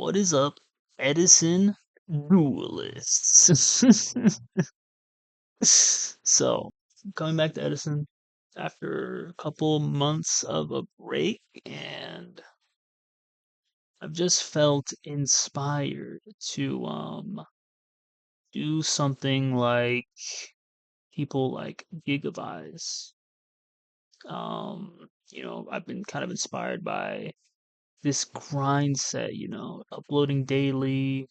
What is up, Edison duelists? So, coming back to Edison after a couple months of a break, and I've just felt inspired to do something like people like Gigavise. I've been kind of inspired by this grind set, uploading daily,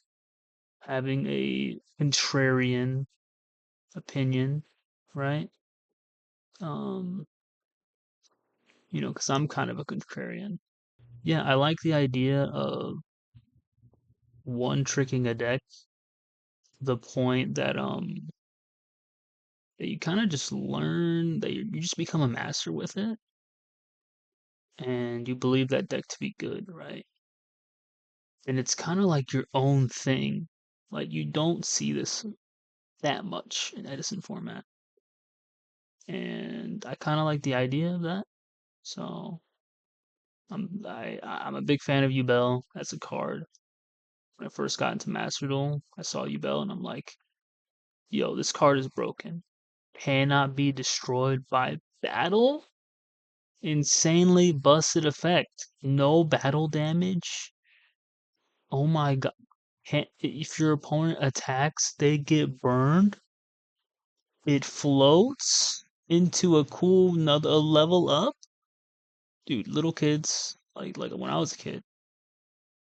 having a contrarian opinion, right? Um, because I'm kind of a contrarian. Yeah, I like the idea of one tricking a deck to the point that you kind of just learn that you just become a master with it, and you believe that deck to be good, right? And it's kind of like your own thing. Like you don't see this that much in Edison format, and I kind of like the idea of that. So I'm a big fan of Yubel as a card. When I first got into Master Duel, I saw Yubel and I'm like, yo, this card is broken. Cannot be destroyed by battle? Insanely busted effect. No battle damage. Oh my god. If your opponent attacks, they get burned. It floats into a cool another level up. Dude, little kids, like when I was a kid,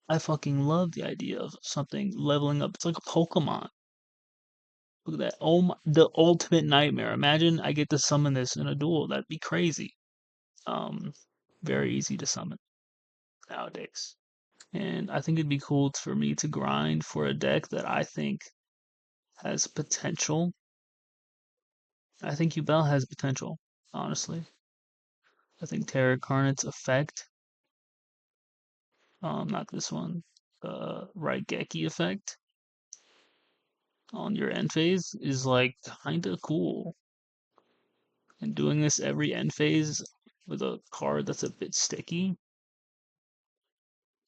I fucking love the idea of something leveling up. It's like a Pokemon. Look at that. Oh my, the ultimate nightmare. Imagine I get to summon this in a duel. That'd be crazy. Um, very easy to summon nowadays. And I think it'd be cool for me to grind for a deck that I think has potential. I think Yubel has potential, honestly. I think Terra Carnet's effect, not this one, the Raigeki effect on your end phase is like kinda cool. And doing this every end phase with a card that's a bit sticky,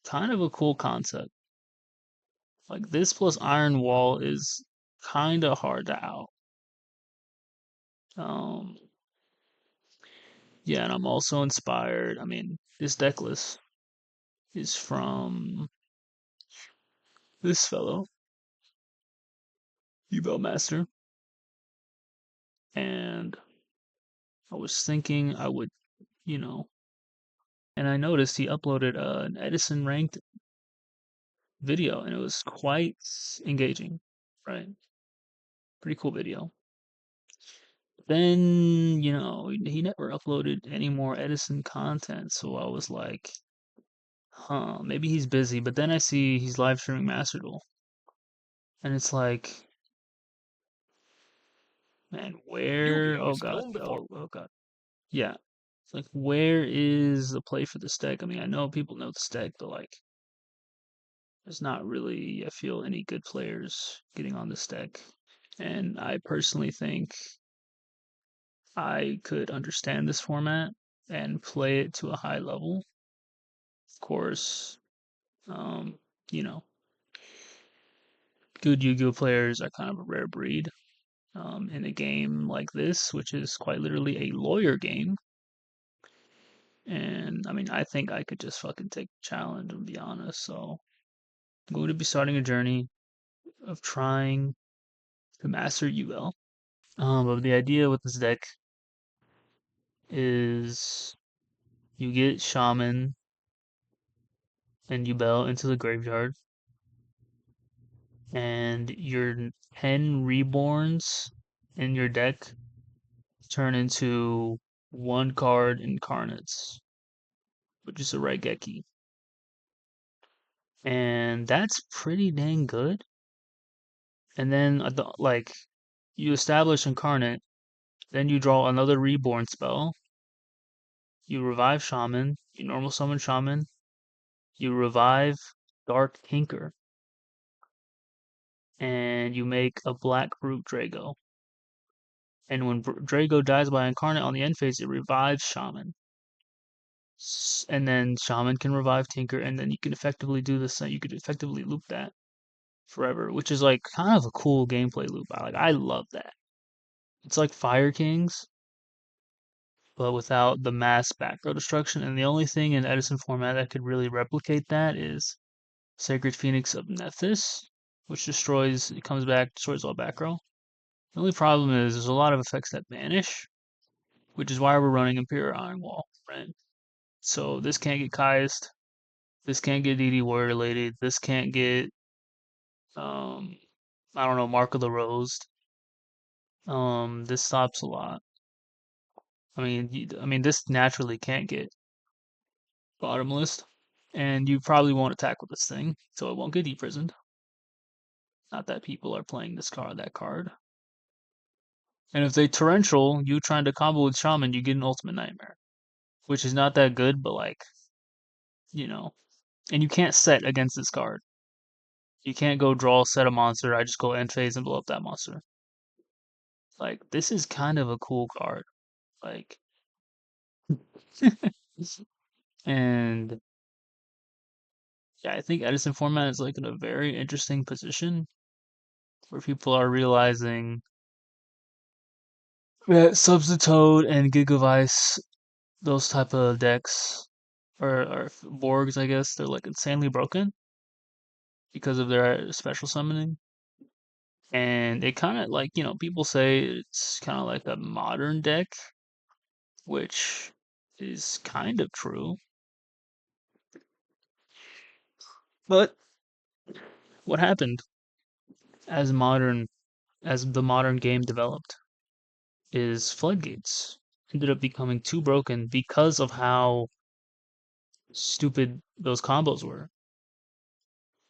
kind of a cool concept. Like this plus Iron Wall is kind of hard to out. Um, yeah, and I'm also inspired. I mean, this deck list is from this fellow, Yubel Master, and I was thinking I would, you know, and I noticed he uploaded an Edison ranked video, and it was quite engaging, right? Pretty cool video. Then, he never uploaded any more Edison content, so I was like, huh, maybe he's busy. But then I see he's live streaming Master Duel, and it's like, man, where? Yu-Gi-Oh Oh is god, known before. oh god, yeah. It's like, where is the play for this deck? I mean, I know people know this deck, but like, there's not really, I feel, any good players getting on this deck. And I personally think I could understand this format and play it to a high level. Of course, um, you know, good Yu-Gi-Oh players are kind of a rare breed in a game like this, which is quite literally a lawyer game. And I mean, I think I could just fucking take the challenge and be honest. So I'm going to be starting a journey of trying to master UL. But the idea with this deck is you get Shaman and Yubel into the graveyard, and your 10 reborns in your deck turn into one card incarnates, which is a Raigeki. And that's pretty dang good. And then, like, you establish incarnate, then you draw another reborn spell, you revive Shaman, you normal summon Shaman, you revive Dark Tinker, and you make a Black Brute Drago. And when Drago dies by incarnate on the end phase, it revives Shaman. And then Shaman can revive Tinker, and then you can effectively do this. You could effectively loop that forever, which is like kind of a cool gameplay loop. I love that. It's like Fire Kings, but without the mass back row destruction. And the only thing in Edison format that could really replicate that is Sacred Phoenix of Nethys, which destroys, it comes back, destroys all back row. The only problem is there's a lot of effects that vanish, which is why we're running Imperial Iron Wall, right? So this can't get Kai'd, this can't get DD Warrior Lady, this can't get, um, I don't know, Mark of the Rose. This stops a lot. I mean, this naturally can't get bottomless, and you probably won't attack with this thing, so it won't get deprisoned. Not that people are playing that card. And if they torrential, you trying to combo with Shaman, you get an Ultimate Nightmare, which is not that good, but like, you know. And you can't set against this card. You can't go draw, set a monster. I just go end phase and blow up that monster. Like, this is kind of a cool card. Like, and yeah, I think Edison format is like in a very interesting position where people are realizing that Substitute and Gigavice, those type of decks, or Borgs, I guess, they're like insanely broken because of their special summoning. And it kind of like, people say it's kind of like a modern deck, which is kind of true. But what happened as modern as the modern game developed is floodgates ended up becoming too broken because of how stupid those combos were.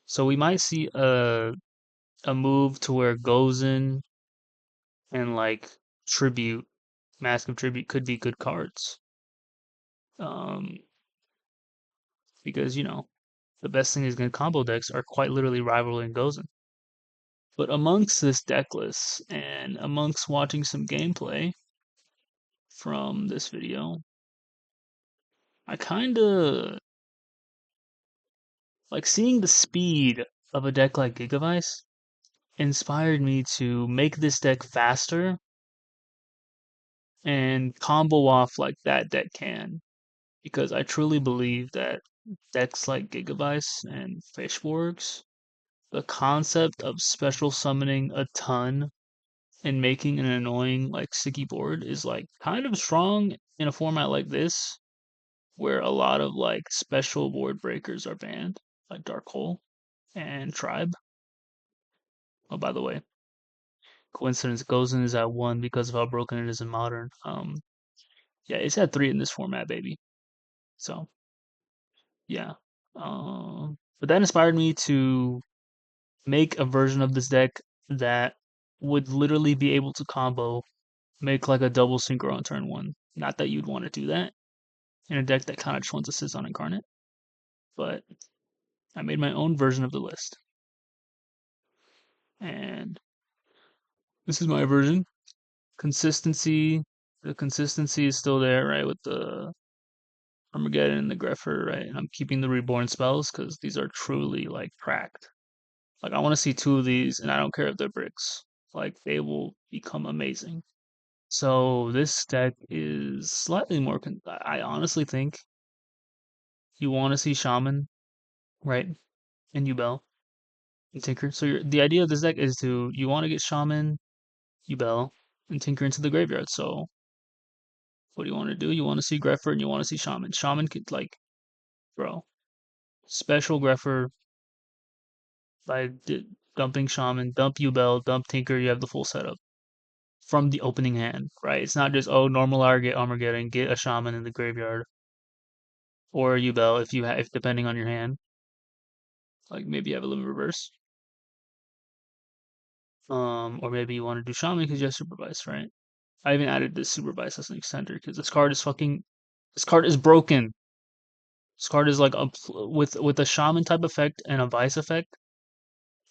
So we might see a move to where Gozen and like Tribute, Mask of Tribute could be good cards. Um, because the best thing is going combo decks are quite literally rivaling Gozen. But amongst this deck list and amongst watching some gameplay from this video, I kind of like seeing the speed of a deck like Gigavice inspired me to make this deck faster and combo off like that deck can. Because I truly believe that decks like Gigavice and Fishborgs, the concept of special summoning a ton and making an annoying like sticky board is like kind of strong in a format like this where a lot of like special board breakers are banned, like Dark Hole and Tribe. Oh, by the way, coincidence Gozen is at one because of how broken it is in modern. Yeah, it's at three in this format, baby. So yeah. But that inspired me to make a version of this deck that would literally be able to combo, make like a double synchro on turn one. Not that you'd want to do that in a deck that kind of just wants to sit on Incarnate, but I made my own version of the list. And this is my version. The consistency is still there, right? With the Armageddon and the Greffer, right? And I'm keeping the Reborn spells because these are truly like cracked. Like I want to see two of these, and I don't care if they're bricks. Like they will become amazing. So this deck is slightly more. I honestly think you want to see Shaman, right, and Yubel and Tinker. So the idea of this deck is you want to get Shaman, Yubel, and Tinker into the graveyard. So what do you want to do? You want to see Greffer and you want to see Shaman. Shaman could like, bro, special Greffer by dumping Shaman, dump Yubel, dump Tinker. You have the full setup from the opening hand, right? It's not just normal Armageddon, get a Shaman in the graveyard or Yubel if depending on your hand. Like maybe you have a limit reverse. Or maybe you want to do Shaman because you have Supervise, right? I even added this Supervise as an extender because this card is broken. This card is like with a Shaman type effect and a Vice effect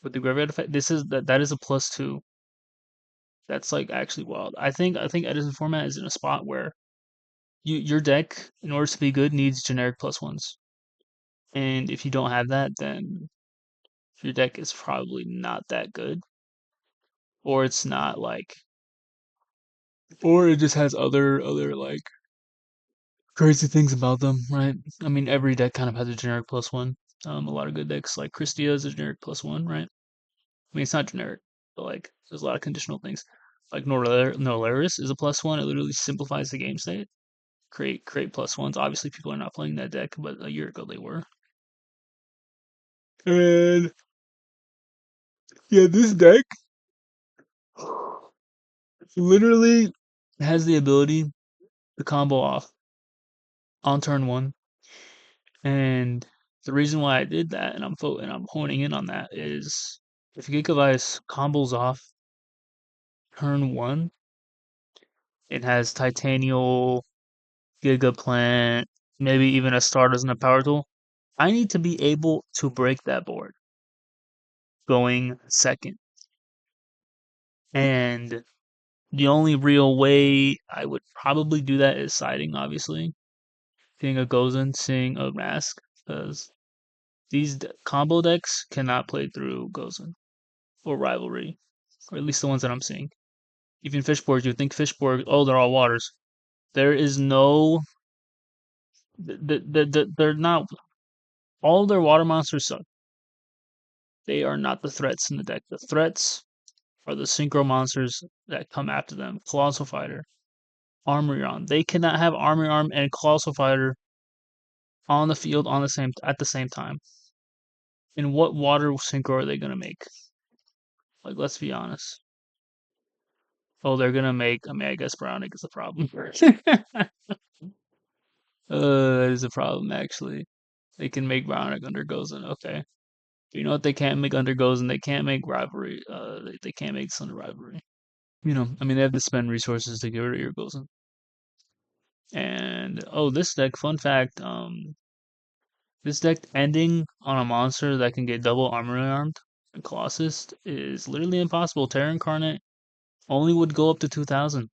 with the graveyard effect. That is a +2. That's like actually wild. I think Edison format is in a spot where your deck, in order to be good, needs generic plus ones. And if you don't have that, then your deck is probably not that good, or it's not like, or it just has other like crazy things about them, right? I mean, every deck kind of has a generic plus one. A lot of good decks like Christia is a generic plus one, right? I mean, it's not generic, but like there's a lot of conditional things. Like Nolaris is a plus one. It literally simplifies the game state. Create plus ones. Obviously, people are not playing that deck, but a year ago they were. And yeah, this deck literally has the ability to combo off on turn one. And the reason why I did that, and I'm honing in on that, is if Gigavice combos off turn one, it has Titanial, Giga Plant, maybe even a Stardust and a Power Tool. I need to be able to break that board going second. And the only real way I would probably do that is siding, obviously. Seeing a Gozen, seeing a Mask, because these combo decks cannot play through Gozen or Rivalry, or at least the ones that I'm seeing. Even Fishborg, you think Fishborg, oh, they're all waters. There is no, they're not, all their water monsters suck. They are not the threats in the deck. The threats are the synchro monsters that come after them. Colossal Fighter, Armorion. They cannot have Armorion and Colossal Fighter on the field at the same time. And what water synchro are they gonna make? Like, let's be honest. Oh, they're gonna make. I mean, I guess Brownic is a problem. That is a problem actually. They can make Brownic under Gozen. Okay. But you know what they can't make under Gozen? They can't make Rivalry. They can't make Thunder Rivalry. I mean, they have to spend resources to get rid of your Gozen. And oh, this deck. Fun fact. This deck ending on a monster that can get double armor armed and Colossus is literally impossible. Terra Incarnate only would go up to 2000,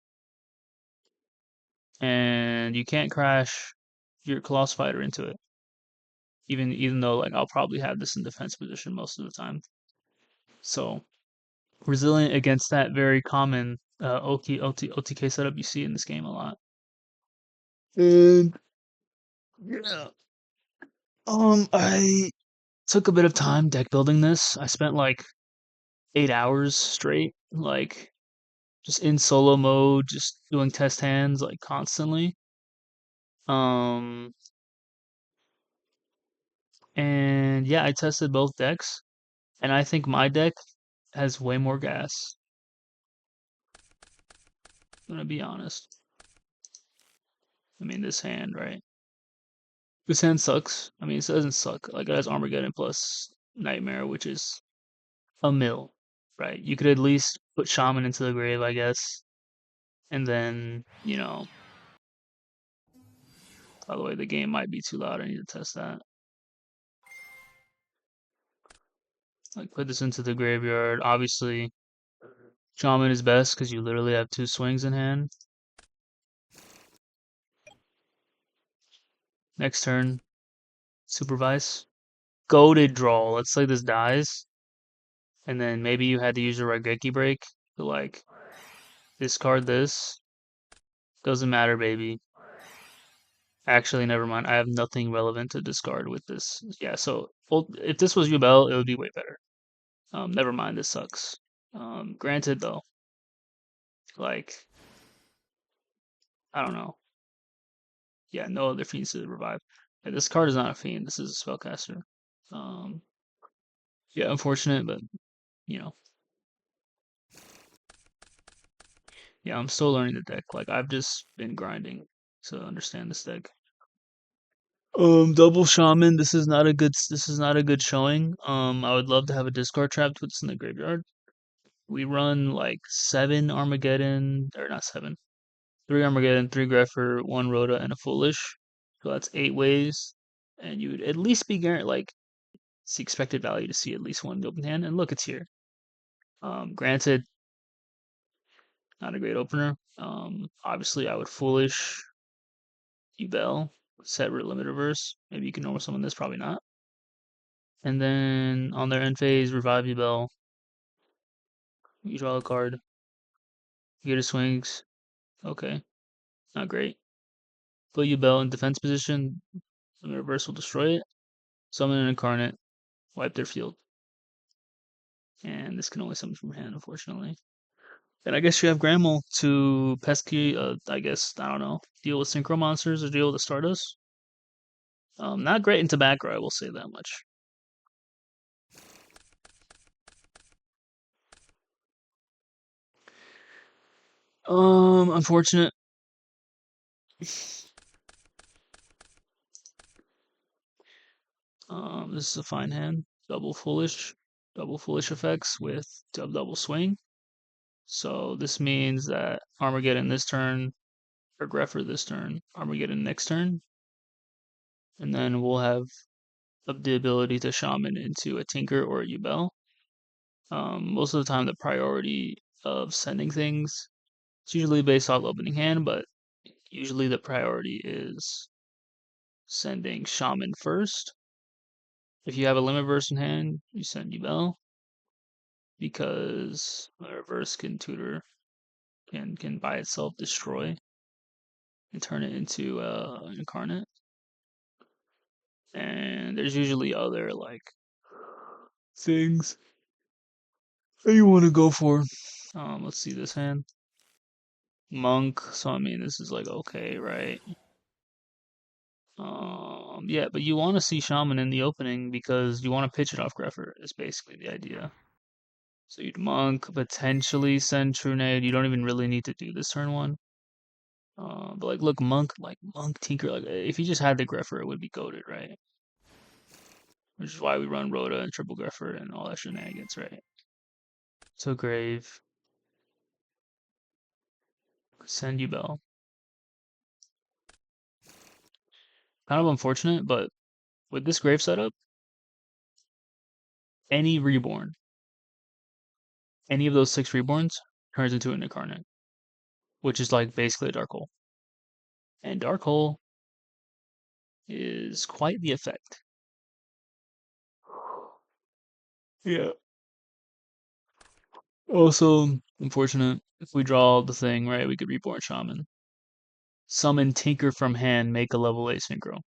and you can't crash your Colossal Fighter into it. Even though like I'll probably have this in defense position most of the time. So resilient against that very common OTK setup you see in this game a lot. And yeah, I took a bit of time deck building this. I spent like 8 hours straight, like just in solo mode, just doing test hands like constantly. Um, and yeah, I tested both decks, and I think my deck has way more gas. I'm gonna be honest. I mean, this hand, right? This hand sucks. I mean, it doesn't suck. Like, it has Armageddon plus Nightmare, which is a mill, right? You could at least put Shaman into the grave, I guess. And then, by the way, the game might be too loud. I need to test that. Like, put this into the graveyard. Obviously, Shaman is best because you literally have two swings in hand. Next turn, Supervise. Goaded draw. Let's say this dies. And then maybe you had to use your Raigeki break to, like, discard this. Doesn't matter, baby. Actually, never mind. I have nothing relevant to discard with this. Yeah, so well, if this was Yubel, it would be way better. Never mind. This sucks. Granted, though, like, I don't know. Yeah, no other fiends to revive. Yeah, this card is not a fiend. This is a spellcaster. Um, yeah, unfortunate, but you know, yeah, I'm still learning the deck. Like, I've just been grinding to understand this deck. Double shaman. This is not a good showing. I would love to have a discard trap to put this in the graveyard. We run like 7 Armageddon, or not 7, 3 Armageddon, 3 Grepher, 1 Rhoda, and a Foolish. So that's 8 ways, and you would at least be guaranteed like it's the expected value to see at least one open hand. And look, it's here. Granted, not a great opener. Obviously, I would Foolish. Yubel, set limit reverse. Maybe you can normal summon this, probably not. And then on their end phase, revive Yubel. You draw a card. You get a swings. Okay, not great. Put Yubel in defense position. Limit reverse will destroy it. Summon an incarnate. Wipe their field. And this can only summon from hand, unfortunately. And I guess you have Grammel to pesky, I guess, I don't know, deal with synchro monsters or deal with the Stardust. Not great into backer, I will say that much. Unfortunate. This is a fine hand. Double foolish effects with double swing. So this means that Armageddon this turn, or Greffer this turn, Armageddon next turn, and then we'll have the ability to shaman into a Tinker or a Yubel. Most of the time, the priority of sending things it's usually based off opening hand, but usually the priority is sending shaman first. If you have a limit verse in hand, you send Yubel because the reverse can tutor can by itself destroy and turn it into an incarnate. And there's usually other like things that you want to go for. Let's see this hand. Monk. So I mean, this is like okay, right? Yeah, but you want to see Shaman in the opening because you want to pitch it off Greffer. Is basically the idea. So you'd Monk potentially send Trunade. You don't even really need to do this turn one. But like, look, Monk Tinker. Like, if you just had the Greffer, it would be goaded, right? Which is why we run Rhoda and Triple Greffer and all that shenanigans, right? So Grave, send Yubel. Kind of unfortunate, but with this Grave setup, any Reborn, any of those 6 Reborns turns into an Incarnate, which is like basically a Dark Hole. And Dark Hole is quite the effect. Yeah. Also, unfortunate, if we draw the thing, right, we could Reborn Shaman. Summon Tinker from hand, make a level 8 synchro.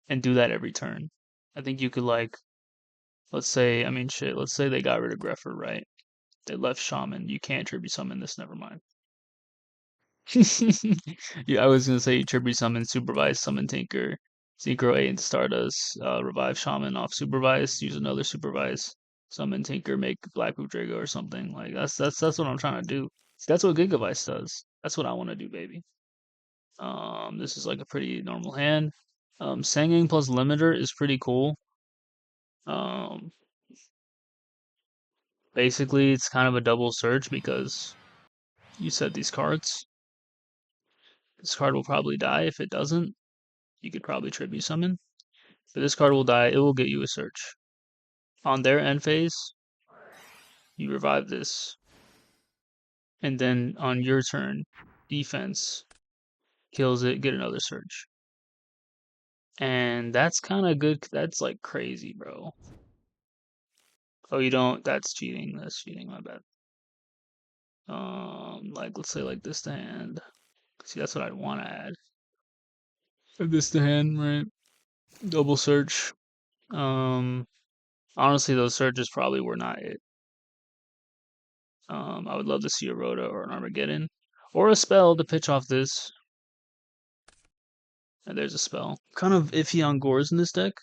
And do that every turn. I think you could like, let's say, I mean shit, let's say they got rid of Greffer, right? They left Shaman. You can't tribute summon this, never mind. Yeah, I was gonna say tribute summon, supervise, summon Tinker, Synchro 8 into Stardust, revive Shaman off supervise, use another supervise, summon Tinker, make Black Boot Drago or something. Like that's what I'm trying to do. That's what Gigavice does. That's what I want to do, baby. This is like a pretty normal hand. Sanging plus limiter is pretty cool. Um, basically it's kind of a double search because you set these cards. This card will probably die. If it doesn't, you could probably tribute summon. But this card will die. It will get you a search. On their end phase, you revive this. And then on your turn, defense kills it, get another search. And that's kind of good. That's like crazy, bro. Oh, you don't? That's cheating. That's cheating. My bad. Like let's say like this to hand. See, that's what I'd want to add. This to hand, right? Double search. Um, honestly, those searches probably were not it. I would love to see a Rhoda or an Armageddon or a spell to pitch off this. And there's a spell. Kind of iffy on Gores in this deck.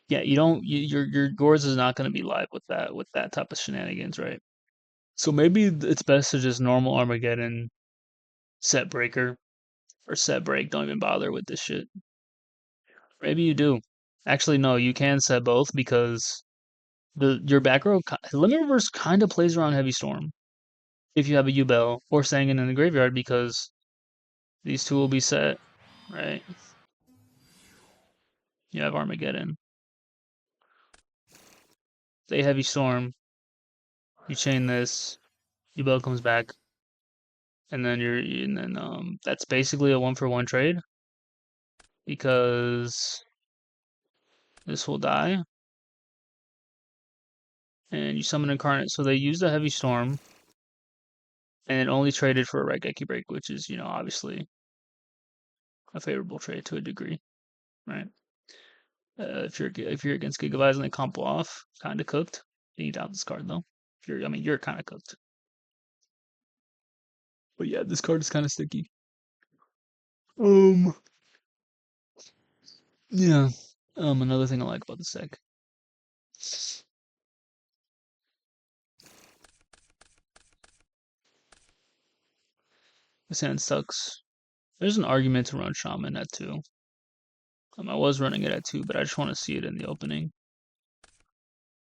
Yeah, you don't. Your Gores is not going to be live with that type of shenanigans, right? So maybe it's best to just normal Armageddon, set breaker, or set break. Don't even bother with this shit. Maybe you do. Actually, no, you can set both because the your back row limit reverse kind of plays around heavy storm if you have a Yubel or Sangan in the graveyard because these two will be set, right? You have Armageddon. They heavy storm. You chain this. Yubel comes back, and then that's basically a 1-for-1 trade. because this will die, and you summon Incarnate. So they used a Heavy Storm, and only traded for a Raigeki Break, which is, obviously a favorable trade to a degree, right? If you're against Gigabytes and they combo off, kind of cooked. You need out this card though. You're kind of cooked. But yeah, this card is kind of sticky. Um, yeah. Another thing I like about this deck. This hand sucks. There's an argument to run Shaman at 2. I was running it at 2, but I just want to see it in the opening.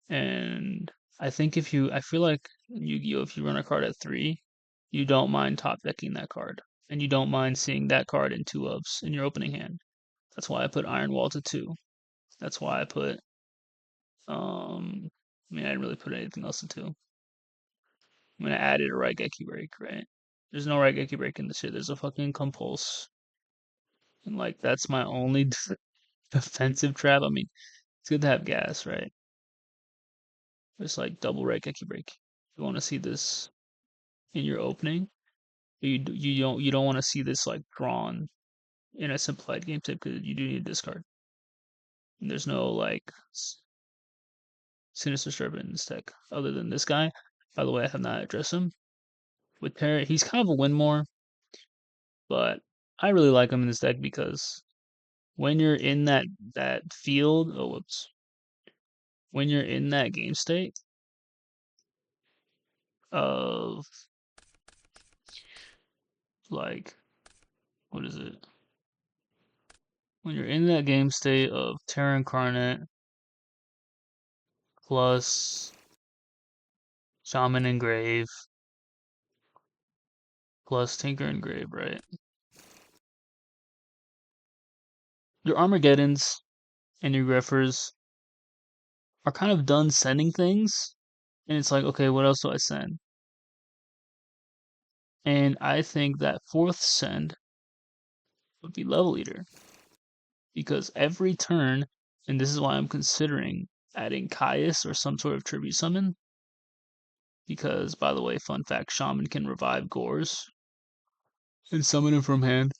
And I feel like in Yu-Gi-Oh, if you run a card at 3, you don't mind top decking that card. And you don't mind seeing that card in 2-ofs in your opening hand. That's why I put Iron Wall to 2. That's why I put, I didn't really put anything else to 2. I added a Raigeki Break, right? There's no Raigeki Break in this shit. There's a fucking Compulse. And, that's my only defensive trap. It's good to have gas, right? It's double Raigeki Break. You want to see this in your opening. You don't want to see this drawn in a simplified game tip because you do need a discard. And there's no Sinister Serpent in this deck other than this guy. By the way, I have not addressed him. With Parrot, he's kind of a win more, but I really like him in this deck because when you're in that field, when you're in that game state of what is it? When you're in that game state of Terra Incarnate plus Shaman Engrave plus Tinker Engrave, right? Your Armageddons and your Griffers are kind of done sending things, and it's okay, what else do I send? And I think that 4th send would be Level Eater. Because every turn, and this is why I'm considering adding Caius or some sort of tribute summon. Because, by the way, fun fact, Shaman can revive Gores and summon him from hand,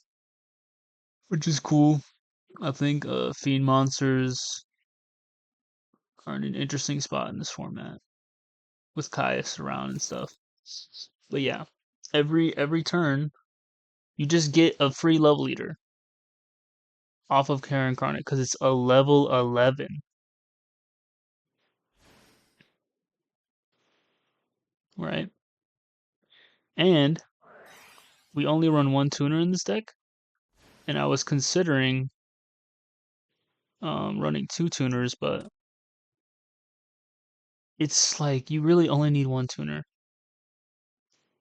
which is cool. I think Fiend Monsters are in an interesting spot in this format with Caius around and stuff. But yeah, every turn, you just get a free Level Eater off of Terra Incarnate because it's a level 11. Right? And we only run 1 tuner in this deck. And I was considering running 2 tuners, but it's you really only need 1 tuner.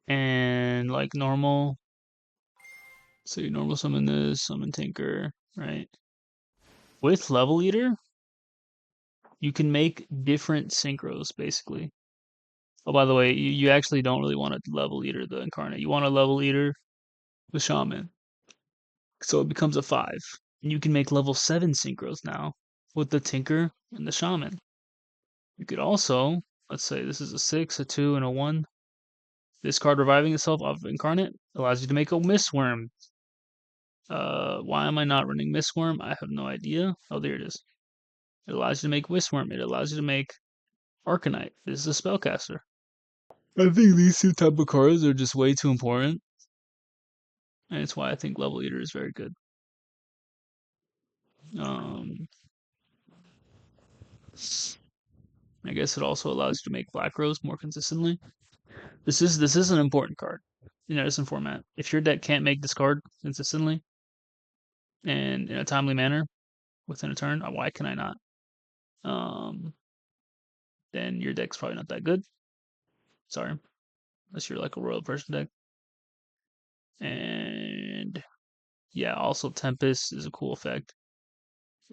And normal, so you normal summon this, summon Tinker, right? With Level Eater, you can make different synchros, basically. Oh, by the way, you actually don't really want to Level Eater the Incarnate. You want to Level Eater the Shaman. So it becomes a 5. And you can make level 7 synchros now with the Tinker and the Shaman. You could also, let's say this is a 6, a 2, and a 1. This card reviving itself off of Incarnate allows you to make a Mistworm. Why am I not running Mistworm? I have no idea. Oh, there it is. It allows you to make Mistworm. It allows you to make Arcanite. This is a spellcaster. I think these 2 type of cards are just way too important. And it's why I think Level Eater is very good. I guess it also allows you to make Black Rose more consistently. This is an important card in Edison format. If your deck can't make this card consistently and in a timely manner within a turn, why can I not? Then your deck's probably not that good. Sorry, unless you're a royal person deck. And yeah, also Tempest is a cool effect.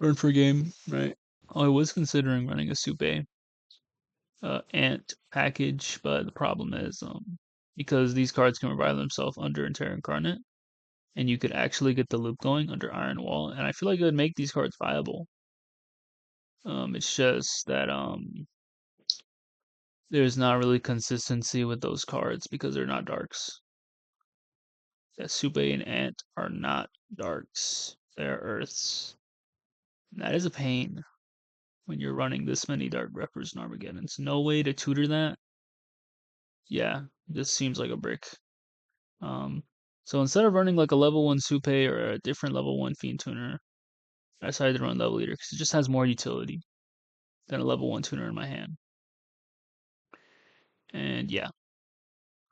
Earn for game, right? I was considering running a Supe Ant package, but the problem is because these cards can revive themselves under Terra Incarnate, and you could actually get the loop going under Iron Wall, and I feel like it would make these cards viable. It's just that there's not really consistency with those cards because they're not darks. Yeah, Supe and Ant are not darks. They're earths. And that is a pain when you're running this many dark reppers and Armageddons. No way to tutor that. Yeah, this seems like a brick. Um, so instead of running like a level 1 Supe or a different level 1 Fiend Tuner, I decided to run Level Leader because it just has more utility than a level 1 tuner in my hand. And yeah,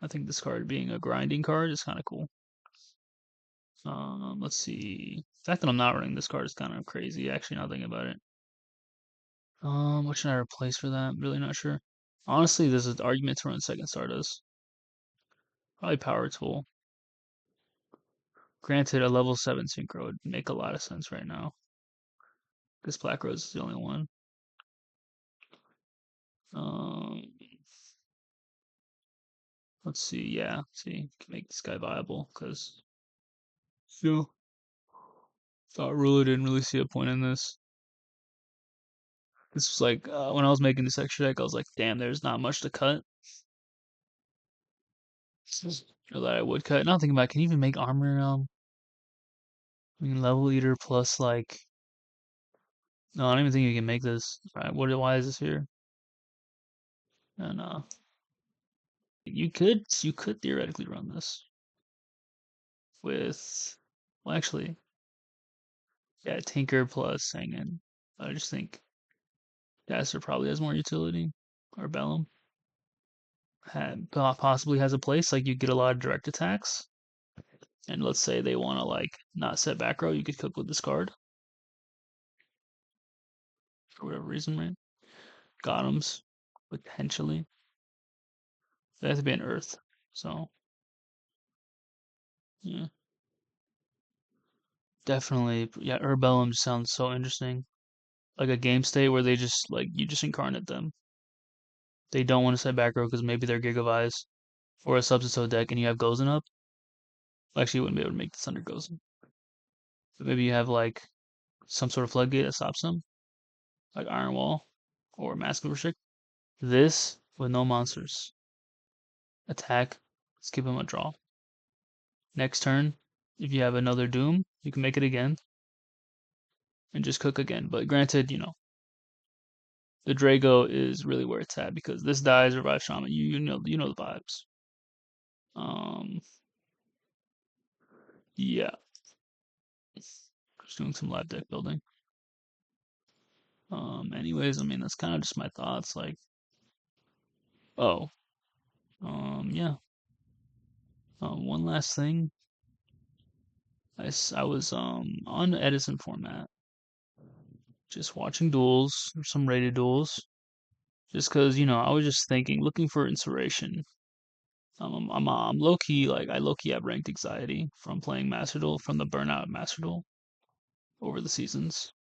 I think this card being a grinding card is kind of cool. Let's see. The fact that I'm not running this card is kind of crazy, actually, now thinking about it. What should I replace for that? Really not sure. Honestly, there's an argument to run Second Stardust. Probably Power Tool. Granted, a level 7 Synchro would make a lot of sense right now. Because Black Rose is the only one. Um, let's see. Yeah, see, can make this guy viable because still thought Ruler didn't really see a point in this. This was like when I was making this extra deck, I was like, damn, there's not much to cut. Or that I would cut. Now thinking about, can you even make armor? I mean, level eater plus like. No, I don't even think you can make this. Right? What? Why is this here? And you could theoretically run this with. Well, actually, yeah, Tinker plus Hangin. I just think Dasher probably has more utility, or Bellum possibly has a place. Like you get a lot of direct attacks, and let's say they want to like not set back row, you could cook with this card for whatever reason, right? Gotham's potentially. They have to be an Earth, so yeah, definitely. Yeah, Urbellum sounds so interesting. Like a game state where they just like you just incarnate them. They don't want to set back row because maybe they're Gigavize or a substitute deck, and you have Gozen up. Actually, you wouldn't be able to make this under Gozen. But maybe you have like some sort of floodgate that stops them, like Iron Wall or Mask Restrict. This with no monsters. Attack. Let's give him a draw. Next turn, if you have another Doom, you can make it again and just cook again. But granted, the Drago is really where it's at because this dies, revive Shaman. You know the vibes. Um, yeah, just doing some live deck building. Anyways, I mean that's kind of just my thoughts. Like, oh, yeah. One last thing. I was on Edison format, just watching duels, some rated duels, just because I was just thinking, looking for inspiration. I'm low key like I low key have ranked anxiety from playing Master Duel, from the burnout of Master Duel over the seasons.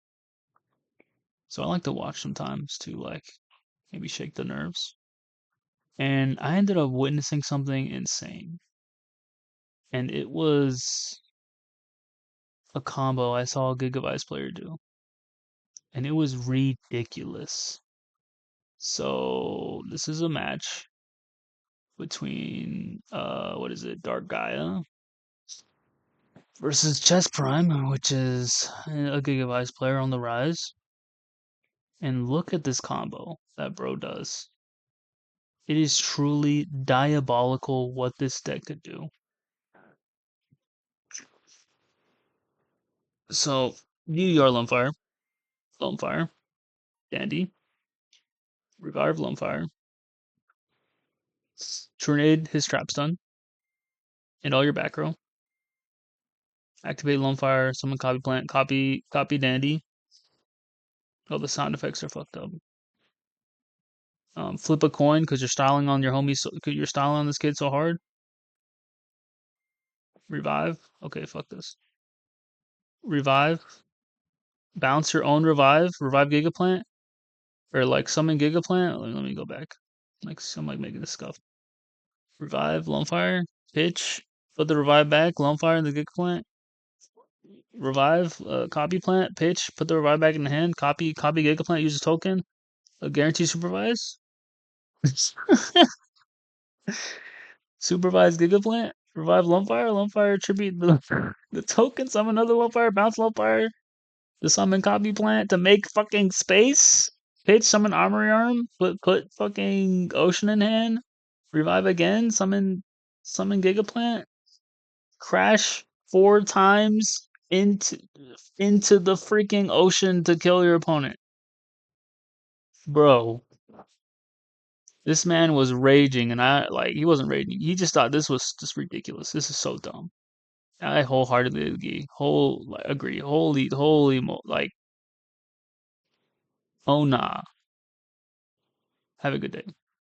So I like to watch sometimes to like maybe shake the nerves. And I ended up witnessing something insane. And it was a combo I saw a Gigavice player do. And it was ridiculous. So this is a match between what is it, Dark Gaia versus Chess Prime, which is a Gigavice player on the rise. And look at this combo that bro does. It is truly diabolical what this deck could do. So, UER Lone Fire, Dandy, Revive Lone Fire, Tornade his trap stun, and all your back row. Activate Lone Fire, summon Copy Plant, copy Dandy. Oh, the sound effects are fucked up. Flip a coin because you're styling on your homie. You're styling on this kid so hard. Revive. Okay, fuck this. Revive. Bounce your own revive. Revive Gigaplant. Or like summon Gigaplant. Let me go back. Like I'm like making this scuff. Revive. Lone Fire. Pitch. Put the revive back. Lone Fire and the Gigaplant. Revive, copy plant, pitch, put the revive back in the hand, copy Giga Plant, use a token, guarantee supervise. Supervise Giga Plant, revive Lumpfire, tribute the token, summon another Lumpfire, bounce Lumpfire, the summon copy plant to make fucking space. Pitch, summon Armory Arm, put fucking Ocean in hand, revive again, summon Giga Plant, crash 4 times into the freaking ocean to kill your opponent. Bro, this man was raging, and I like he wasn't raging. He just thought this was just ridiculous. This is so dumb. I wholeheartedly agree. Agree. Like, oh nah. Have a good day.